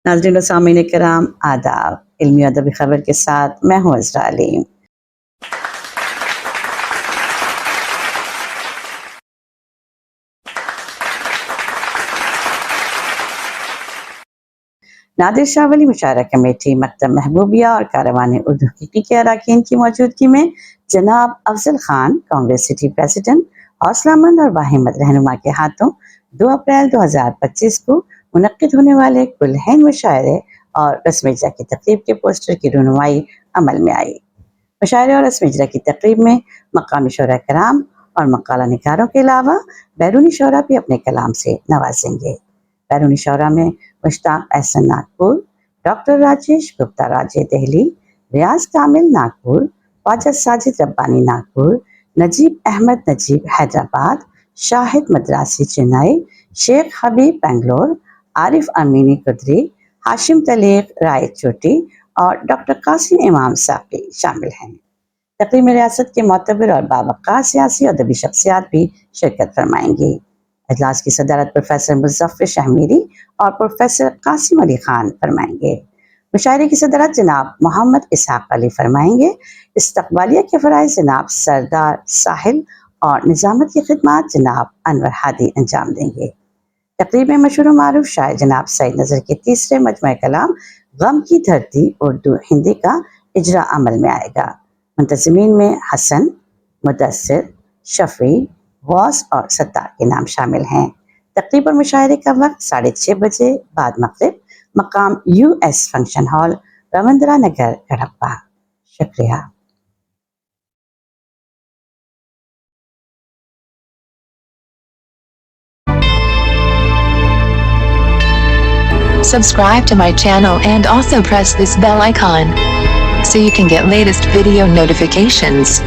ناظرین و سامعین کرام آداب، علمی و ادبی خبر کے ساتھ میں ہوں عذرا علیم۔ نادر شاہ ولی مشاعرہ کمیٹی، مکتب محبوبیہ اور کاروان اردو حقیقی کے اراکین کی موجودگی میں جناب افضل خان، کانگریس سٹی پریزیڈنٹ، حوصلہ مند اور باہمت رہنما کے ہاتھوں 2 اپریل 2025 کو منعقد ہونے والے کل ہند مشاعرے اور رسم اجرا کی تقریب کے پوسٹر کی رونمائی عمل میں آئی۔ مشاعرے اور رسم اجرا کی تقریب میں مقامی شعراء کرام اور مقالہ نگاروں کے علاوہ بیرونی شعراء بھی اپنے کلام سے نوازیں گے۔ بیرونی شعراء میں مشتاق احسن ناگپور، ڈاکٹر راجیش گپتا راجے دہلی، ریاض کامل ناگپور، خواجہ ساجد ربانی ناگپور، نجیب احمد نجیب حیدرآباد، شاہد مدراسی چنئی، شیخ حبیب بنگلور، عارف امینی قدری، ہاشم تلیق رائے چوٹی اور ڈاکٹر قاسم امام ساقی شامل ہیں۔ تقریب میں ریاست کے معتبر اور باوقار سیاسی اور ادبی شخصیات بھی شرکت فرمائیں گی۔ اجلاس کی صدارت پروفیسر مظفر شاہ اور پروفیسر قاسم علی خان فرمائیں گے۔ مشاعرے کی صدارت جناب محمد اسحاق علی فرمائیں گے۔ استقبالیہ کے فرائض جناب سردار ساحل اور نظامت کی خدمات جناب انور ہادی انجام دیں گے۔ تقریب میں مشہور و معروف شاعر جناب سعید نظر کے تیسرے مجموعہ کلام غم کی دھرتی اردو ہندی کا اجرا عمل میں آئے گا۔ منتظمین میں حسن، مدثر، شفیع، غوث اور ستار کے نام شامل ہیں۔ تقریب اور مشاعرے کا وقت 6:30 بجے بعد مغرب، مقام US فنکشن ہال، روندرا نگر، کڑپا۔ شکریہ۔ Subscribe to my channel and also press this bell icon so you can get latest video notifications.